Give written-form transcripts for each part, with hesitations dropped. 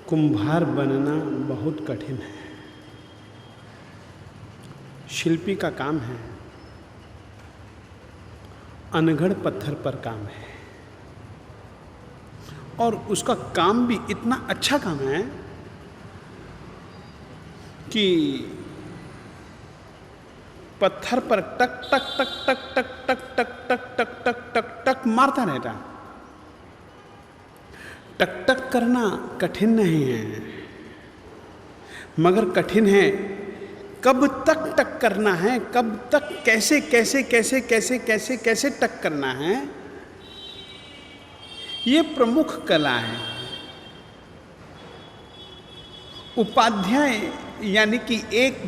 कुम्हार बनना बहुत कठिन है। शिल्पी का काम है, अनगढ़ पत्थर पर काम है, और उसका काम भी इतना अच्छा काम है कि पत्थर पर टक टक टक टक टक टक टक टक टक टक टक टक मारता रहता। टक टक करना कठिन नहीं है, मगर कठिन है कब तक टक करना है, कब तक कैसे कैसे कैसे कैसे कैसे कैसे टक करना है, ये प्रमुख कला है। उपाध्याय यानी कि एक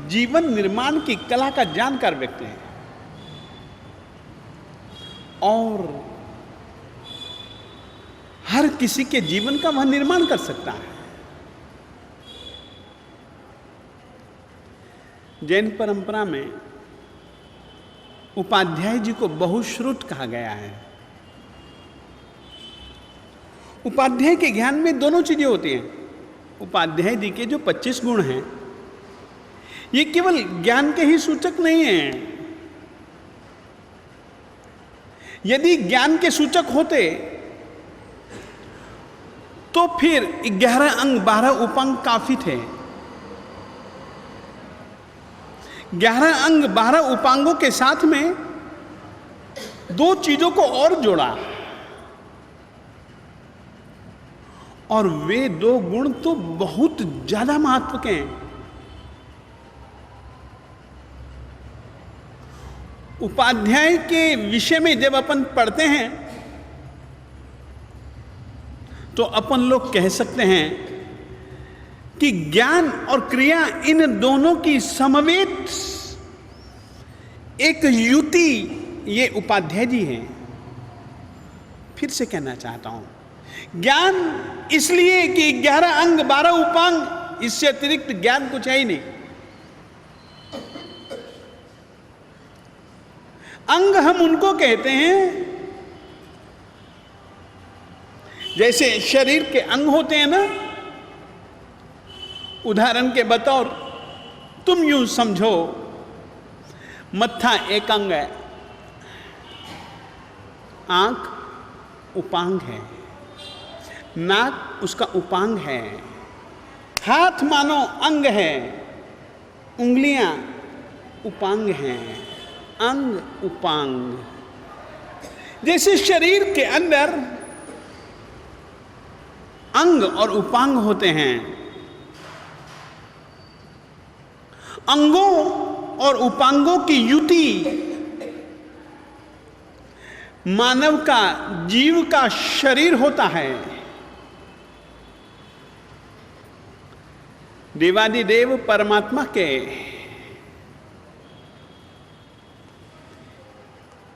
जीवन निर्माण की कला का जानकार व्यक्ति है, और हर किसी के जीवन का वह निर्माण कर सकता है। जैन परंपरा में उपाध्याय जी को बहुश्रुत कहा गया है। उपाध्याय के ज्ञान में दोनों चीजें होती हैं। उपाध्याय जी के जो 25 गुण हैं, ये केवल ज्ञान के ही सूचक नहीं हैं। यदि ज्ञान के सूचक होते तो फिर 11 अंग 12 उपांग काफी थे। 11 अंग 12 उपांगों के साथ में 2 चीजों को और जोड़ा, और वे 2 गुण तो बहुत ज्यादा महत्व के हैं। उपाध्याय के विषय में जब अपन पढ़ते हैं तो अपन लोग कह सकते हैं कि ज्ञान और क्रिया इन दोनों की समवेत एक युति ये उपाध्याय जी हैं। फिर से कहना चाहता हूं, ज्ञान इसलिए कि 11 अंग 12 उपांग, इससे अतिरिक्त ज्ञान कुछ है ही नहीं। अंग हम उनको कहते हैं जैसे शरीर के अंग होते हैं ना। उदाहरण के बतौर तुम यूं समझो, मत्था एक अंग है, आंख उपांग है, नाक उसका उपांग है, हाथ मानो अंग है, उंगलियां उपांग हैं, अंग उपांग। जैसे शरीर के अंदर अंग और उपांग होते हैं, अंगों और उपांगों की युति मानव का, जीव का शरीर होता है। देवादिदेव परमात्मा के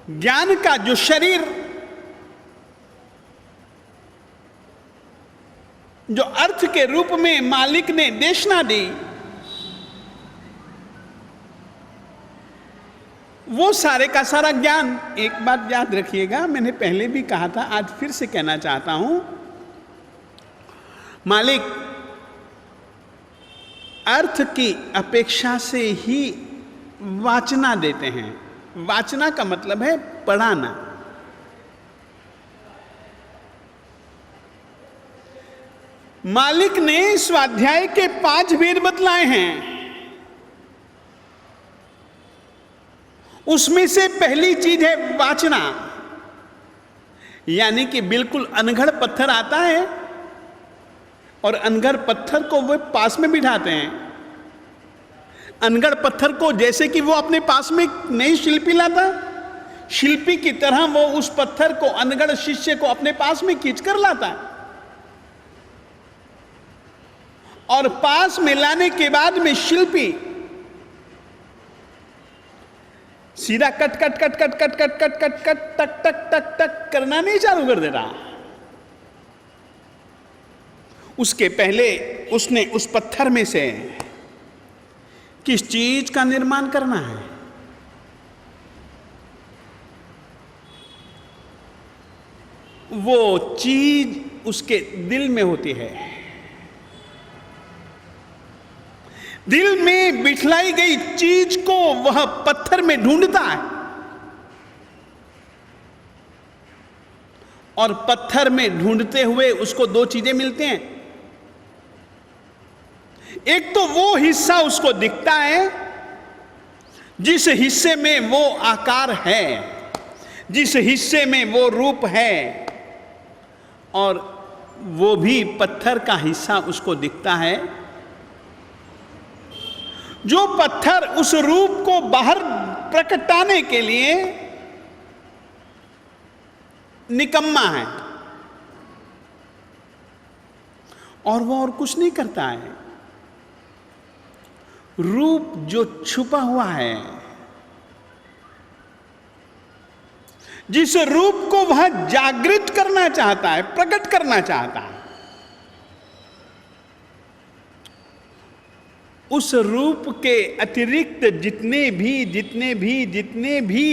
ज्ञान का जो शरीर, जो अर्थ के रूप में मालिक ने देशना दी, वो सारे का सारा ज्ञान। एक बात याद रखिएगा, मैंने पहले भी कहा था, आज फिर से कहना चाहता हूं, मालिक अर्थ की अपेक्षा से ही वाचना देते हैं। वाचना का मतलब है पढ़ाना। मालिक ने स्वाध्याय के 5 वेद बतलाए हैं। उसमें से पहली चीज है वाचना, यानी कि बिल्कुल अनगढ़ पत्थर आता है और अनगढ़ पत्थर को वो पास में बिठाते हैं। अनगढ़ पत्थर को जैसे कि वो अपने पास में नई शिल्पी लाता, शिल्पी की तरह वो उस पत्थर को, अनगढ़ शिष्य को अपने पास में खींचकर लाता है, और पास में लाने के बाद में शिल्पी सीधा cut cut cut cut cut cut cut cut cut टक टक टक टक करना नहीं चालू कर देता। उसके पहले उसने उस पत्थर में से किस चीज का निर्माण करना है, वो चीज उसके दिल में होती है। दिल में बिठलाई गई चीज को वह पत्थर में ढूंढता है, और पत्थर में ढूंढते हुए उसको दो चीजें मिलते हैं। एक तो वो हिस्सा उसको दिखता है जिस हिस्से में वो आकार है, जिस हिस्से में वो रूप है, और वो भी पत्थर का हिस्सा उसको दिखता है। जो पत्थर उस रूप को बाहर प्रकटाने के लिए निकम्मा है, और वो और कुछ नहीं करता है। रूप जो छुपा हुआ है, जिस रूप को वह जागृत करना चाहता है, प्रकट करना चाहता है, उस रूप के अतिरिक्त जितने भी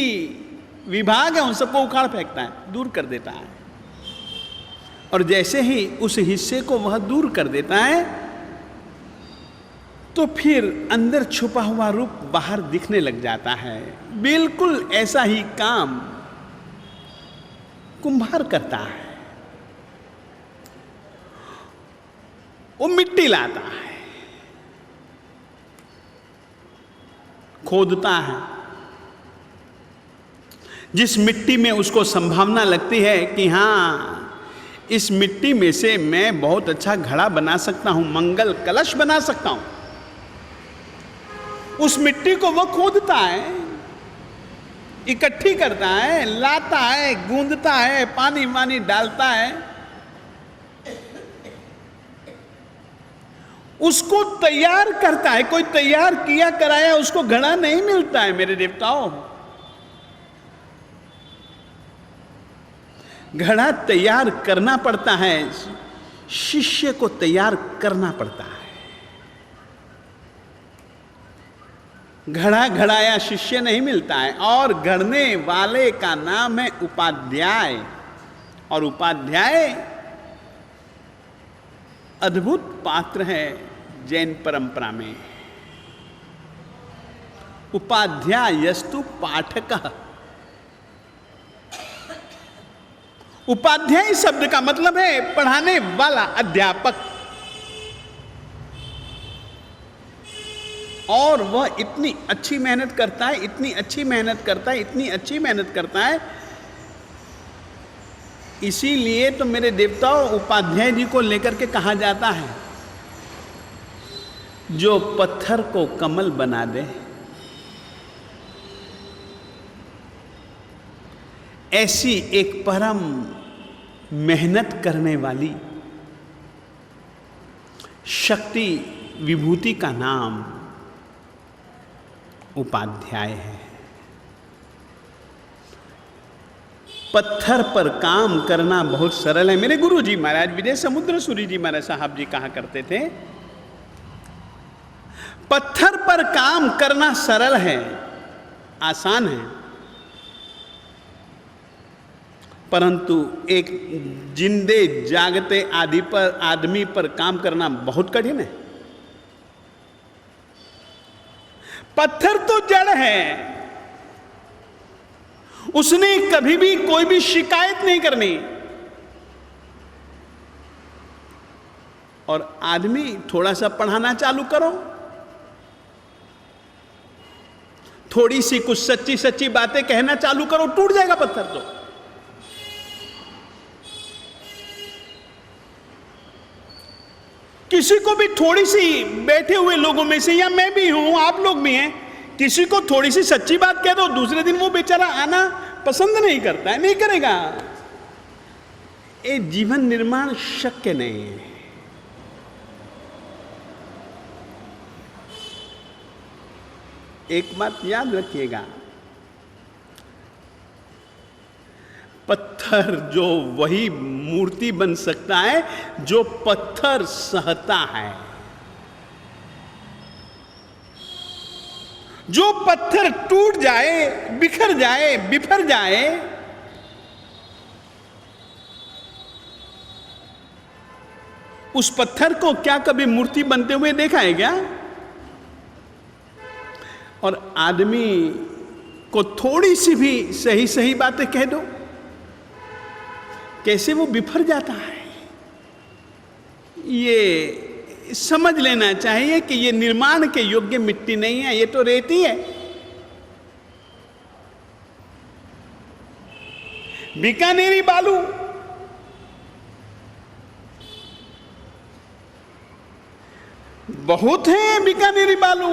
विभाग हैं उन सबको उखाड़ फेंकता है, दूर कर देता है। और जैसे ही उस हिस्से को वह दूर कर देता है तो फिर अंदर छुपा हुआ रूप बाहर दिखने लग जाता है। बिल्कुल ऐसा ही काम कुम्हार करता है। वो मिट्टी लाता है, खोदता है, जिस मिट्टी में उसको संभावना लगती है कि हाँ, इस मिट्टी में से मैं बहुत अच्छा घड़ा बना सकता हूं, मंगल कलश बना सकता हूं, उस मिट्टी को वह खोदता है, इकट्ठी करता है, लाता है, गूंदता है, पानी वानी डालता है, उसको तैयार करता है। कोई तैयार किया कराया उसको घड़ा नहीं मिलता है मेरे देवताओं। घड़ा तैयार करना पड़ता है, शिष्य को तैयार करना पड़ता है। घड़ा घड़ाया शिष्य नहीं मिलता है, और गढ़ने वाले का नाम है उपाध्याय। और उपाध्याय अद्भुत पात्र है जैन परंपरा में। उपाध्यायस्तु पाठकः। उपाध्याय शब्द का मतलब है पढ़ाने वाला, अध्यापक। और वह इतनी अच्छी मेहनत करता है, इतनी अच्छी मेहनत करता है, इतनी अच्छी मेहनत करता है, इसीलिए तो मेरे देवताओं उपाध्याय जी को लेकर के कहा जाता है, जो पत्थर को कमल बना दे, ऐसी एक परम मेहनत करने वाली शक्ति विभूति का नाम उपाध्याय है। पत्थर पर काम करना बहुत सरल है। मेरे गुरु जी महाराज विजय समुद्र सूरी जी महाराज साहब जी कहा करते थे, पत्थर पर काम करना सरल है, आसान है, परंतु एक जिंदे जागते आदमी पर काम करना बहुत कठिन है। पत्थर तो जड़ है, उसने कभी भी कोई भी शिकायत नहीं करनी, और आदमी थोड़ा सा पढ़ाना चालू करो, थोड़ी सी कुछ सच्ची सच्ची बातें कहना चालू करो, टूट जाएगा पत्थर तो। किसी को भी थोड़ी सी, बैठे हुए लोगों में से, या मैं भी हूं, आप लोग भी हैं, किसी को थोड़ी सी सच्ची बात कह दो, दूसरे दिन वो बेचारा आना पसंद नहीं करता है, नहीं करेगा। ये जीवन निर्माण शक्य नहीं है। एक बात याद रखिएगा, पत्थर जो वही मूर्ति बन सकता है जो पत्थर सहता है। जो पत्थर टूट जाए, बिखर जाए, बिफर जाए, उस पत्थर को क्या कभी मूर्ति बनते हुए देखा है क्या? और आदमी को थोड़ी सी भी सही सही बातें कह दो, कैसे वो बिफर जाता है। ये समझ लेना चाहिए कि ये निर्माण के योग्य मिट्टी नहीं है, ये तो रेती है। बीकानेरी बालू, बहुत है बीकानेरी बालू,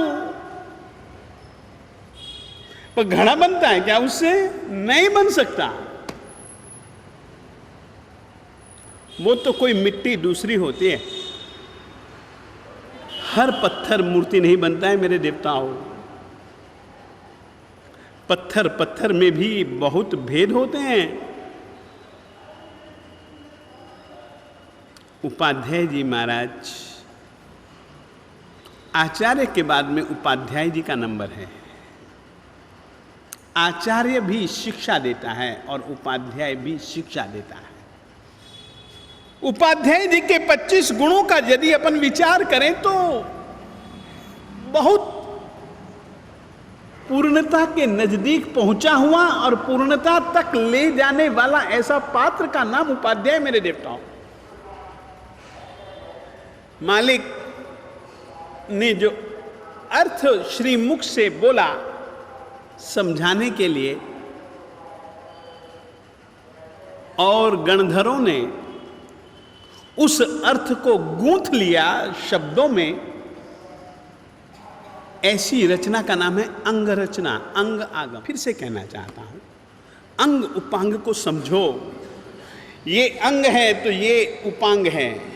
पर घड़ा बनता है क्या उससे? नहीं बन सकता। वो तो कोई मिट्टी दूसरी होती है। हर पत्थर मूर्ति नहीं बनता है मेरे देवताओं। पत्थर पत्थर में भी बहुत भेद होते हैं। उपाध्याय जी महाराज, आचार्य के बाद में उपाध्याय जी का नंबर है। आचार्य भी शिक्षा देता है और उपाध्याय भी शिक्षा देता है। उपाध्याय जी के 25 गुणों का यदि अपन विचार करें तो बहुत पूर्णता के नजदीक पहुंचा हुआ और पूर्णता तक ले जाने वाला ऐसा पात्र का नाम उपाध्याय मेरे देवताओं। मालिक ने जो अर्थ श्रीमुख से बोला समझाने के लिए, और गणधरों ने उस अर्थ को गूंथ लिया शब्दों में, ऐसी रचना का नाम है अंग रचना, अंग आगम। फिर से कहना चाहता हूं, अंग उपांग को समझो। ये अंग है तो ये उपांग है,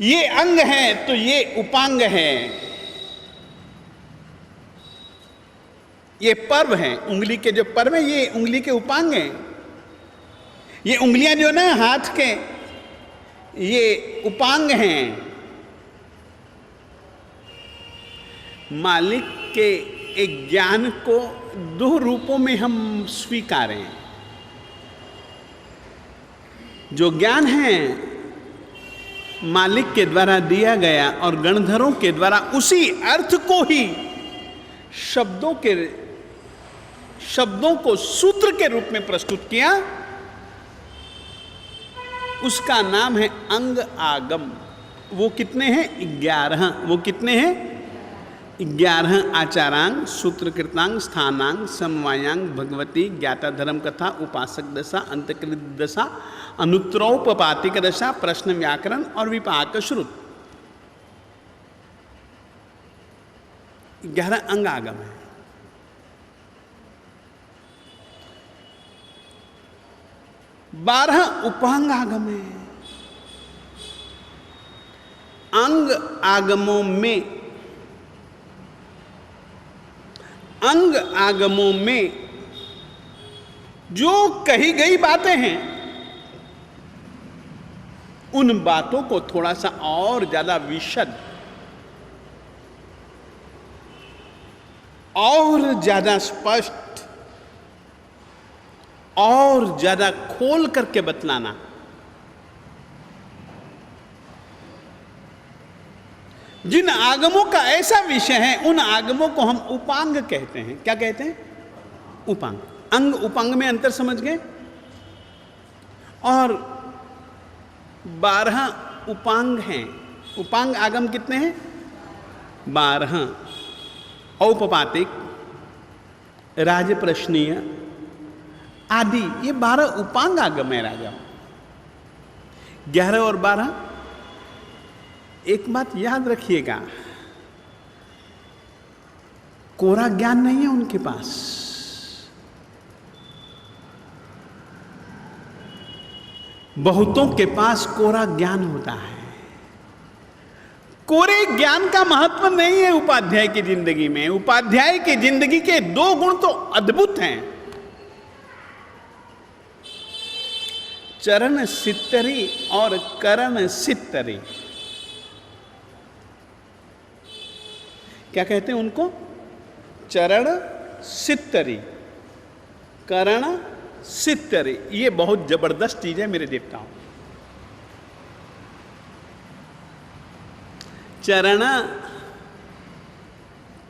ये अंग है तो ये उपांग है। ये पर्व है, उंगली के जो पर्व है ये उंगली के उपांग हैं। ये उंगलियां जो ना हाथ के, ये उपांग हैं। मालिक के एक ज्ञान को दो रूपों में हम स्वीकारें। जो ज्ञान है मालिक के द्वारा दिया गया और गणधरों के द्वारा उसी अर्थ को ही शब्दों को सूत्र के रूप में प्रस्तुत किया, उसका नाम है अंग आगम। वो कितने हैं? 11। वो कितने हैं? 11 आचारांग, सूत्रकृतांग, स्थानांग, समवायांग, भगवती, ज्ञाता धर्म कथा, उपासक दशा, अंतकृत दशा, अनुत्तरोपपातिक दशा, प्रश्न व्याकरण और विपाक श्रुत। 11 अंग आगम है। बारह उपांग आगम है। अंग आगमों में जो कही गई बातें हैं, उन बातों को थोड़ा सा और ज्यादा विशद और ज्यादा स्पष्ट और ज्यादा खोल करके बतलाना। जिन आगमों का ऐसा विषय है, उन आगमों को हम उपांग कहते हैं। क्या कहते हैं? उपांग। अंग उपांग में अंतर समझ गए? और 12 उपांग हैं। उपांग आगम कितने हैं? 12। औपपातिक, राजप्रश्नीय आदि, ये 12 उपांग आगम है राजा। 11 और 12। एक बात याद रखिएगा, कोरा ज्ञान नहीं है उनके पास। बहुतों के पास कोरा ज्ञान होता है। कोरे ज्ञान का महत्व नहीं है उपाध्याय की जिंदगी में। उपाध्याय की जिंदगी के 2 गुण तो अद्भुत हैं। चरण सित्तरी और करण सित्तरी। क्या कहते हैं उनको? चरण सित्तरी, करण सित्तरी। ये बहुत जबरदस्त चीज है मेरे देवताओं।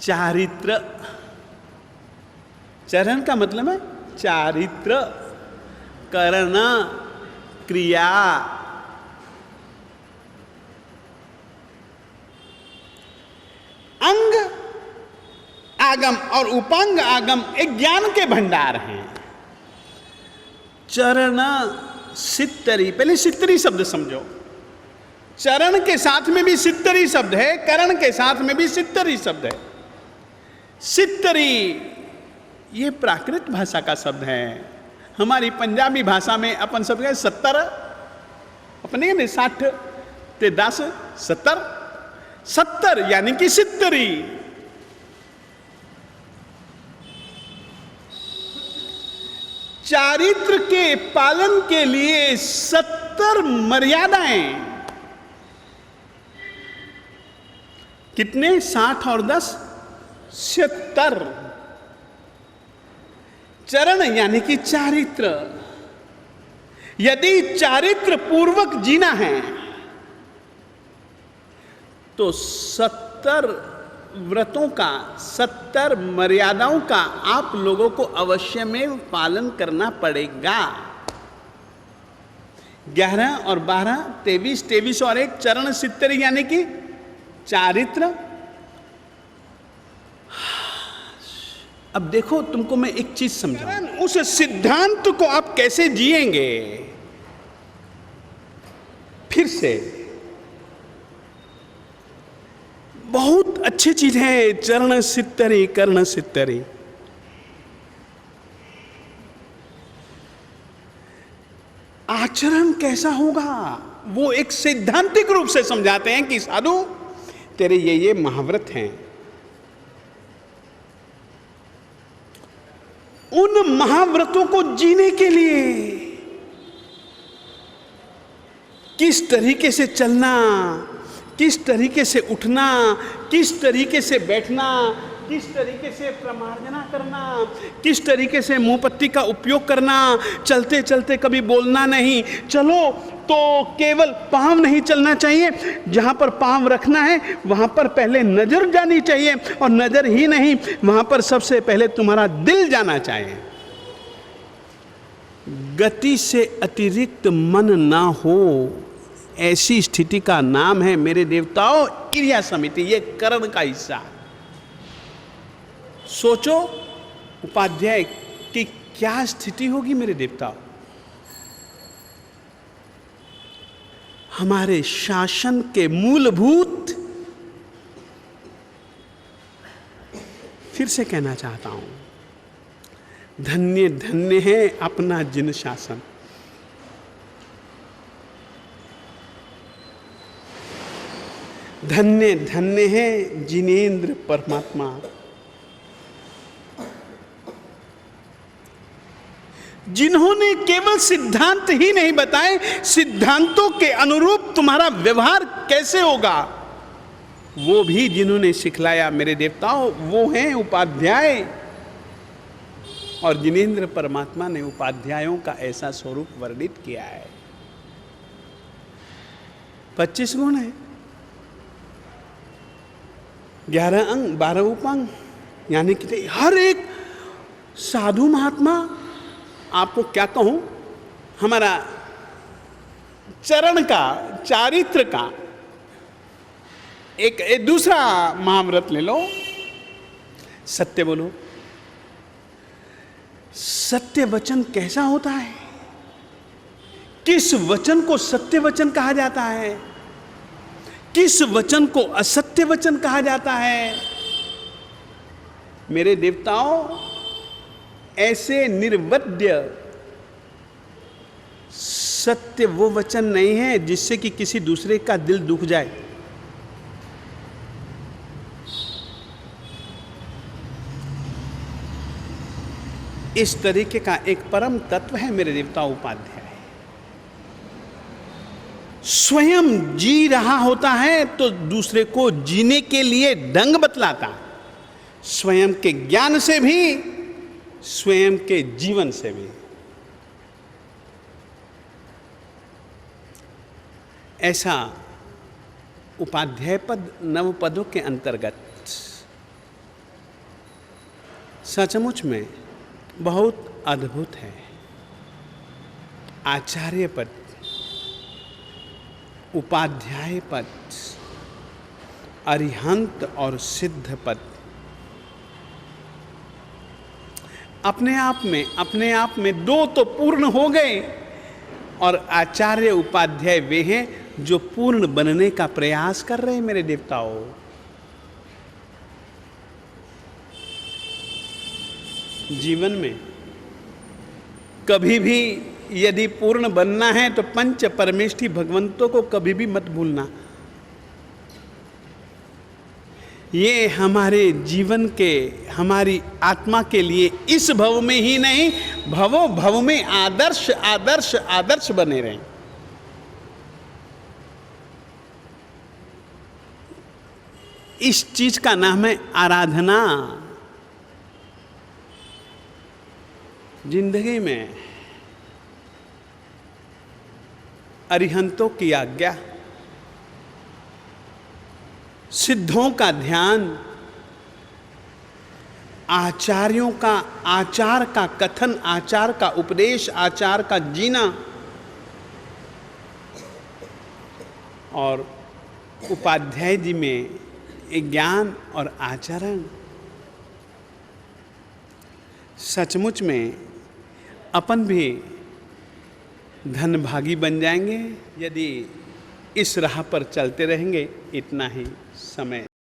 चारित्र। चरण का मतलब है चारित्र, करण, क्रिया। अंग आगम और उपांग आगम एक ज्ञान के भंडार हैं। चरण सित्तरी, पहले सित्तरी शब्द समझो। चरण के साथ में भी सित्तरी शब्द है, करण के साथ में भी सित्तरी शब्द है। सित्तरी ये प्राकृत भाषा का शब्द है। हमारी पंजाबी भाषा में अपन शब्द है 70, अपने 60 ते 10 70, 70 यानी कि सित्तरी। चारित्र के पालन के लिए 70 मर्यादाएं। कितने? 60 और 10 70। चरण यानी कि चारित्र। यदि चारित्र पूर्वक जीना है तो 70 व्रतों का, 70 मर्यादाओं का आप लोगों को अवश्य में पालन करना पड़ेगा। 11 और 12 23, 23 और 1 चरण सित्तरी यानी कि चारित्र। अब देखो, तुमको मैं एक चीज समझाऊं, उस सिद्धांत को आप कैसे जिएंगे। फिर से बहुत अच्छी चीज है चरण सित्तरी, कर्ण सित्तरी। आचरण कैसा होगा वो एक सैद्धांतिक रूप से समझाते हैं कि साधु तेरे ये महाव्रत हैं, उन महाव्रतों को जीने के लिए किस तरीके से चलना, किस तरीके से उठना, किस तरीके से बैठना, किस तरीके से प्रमार्जना करना, किस तरीके से मुंहपत्ती का उपयोग करना, चलते चलते कभी बोलना नहीं, चलो तो केवल पांव नहीं चलना चाहिए, जहां पर पांव रखना है वहां पर पहले नजर जानी चाहिए, और नजर ही नहीं, वहां पर सबसे पहले तुम्हारा दिल जाना चाहिए। गति से अतिरिक्त मन ना हो, ऐसी स्थिति का नाम है मेरे देवताओं क्रिया समिति। ये करण का हिस्सा। सोचो उपाध्याय की क्या स्थिति होगी मेरे देवताओं। हमारे शासन के मूलभूत, फिर से कहना चाहता हूं, धन्य धन्य है अपना जिन शासन। धन्य धन्य है जिनेंद्र परमात्मा। जिन्होंने केवल सिद्धांत ही नहीं बताए, सिद्धांतों के अनुरूप तुम्हारा व्यवहार कैसे होगा वो भी जिन्होंने सिखलाया मेरे देवताओं, वो हैं उपाध्याय। और जिनेंद्र परमात्मा ने उपाध्यायों का ऐसा स्वरूप वर्णित किया है। 25 गुण है, 11 अंग, 12 उपांग, यानी कि हर एक साधु महात्मा, आपको क्या कहूं, हमारा चरण का, चारित्र का एक दूसरा महाव्रत ले लो, सत्य बोलो। सत्य वचन कैसा होता है? किस वचन को सत्य वचन कहा जाता है, किस वचन को असत्य वचन कहा जाता है? मेरे देवताओं, ऐसे निर्वद्य सत्य वो वचन नहीं है जिससे कि किसी दूसरे का दिल दुख जाए। इस तरीके का एक परम तत्व है मेरे देवता उपाध्याय। स्वयं जी रहा होता है तो दूसरे को जीने के लिए ढंग बतलाता, स्वयं के ज्ञान से भी, स्वयं के जीवन से भी। ऐसा उपाध्याय पद नव पदों के अंतर्गत सचमुच में बहुत अद्भुत है। आचार्य पद, उपाध्याय पद, अरिहंत और सिद्ध पद अपने आप में दो तो पूर्ण हो गए, और आचार्य उपाध्याय वे हैं जो पूर्ण बनने का प्रयास कर रहे हैं। मेरे देवताओं, जीवन में कभी भी यदि पूर्ण बनना है तो पंच परमेष्ठी भगवंतों को कभी भी मत भूलना। ये हमारे जीवन के, हमारी आत्मा के लिए इस भव में ही नहीं, भवो भव में आदर्श आदर्श आदर्श बने रहें। इस चीज का नाम है आराधना। जिंदगी में अरिहंतों की आज्ञा, सिद्धों का ध्यान, आचार्यों का आचार का कथन, आचार का उपदेश, आचार का जीना, और उपाध्याय जी में ज्ञान और आचरण। सचमुच में अपन भी धनभागी बन जाएंगे यदि इस राह पर चलते रहेंगे। इतना ही समय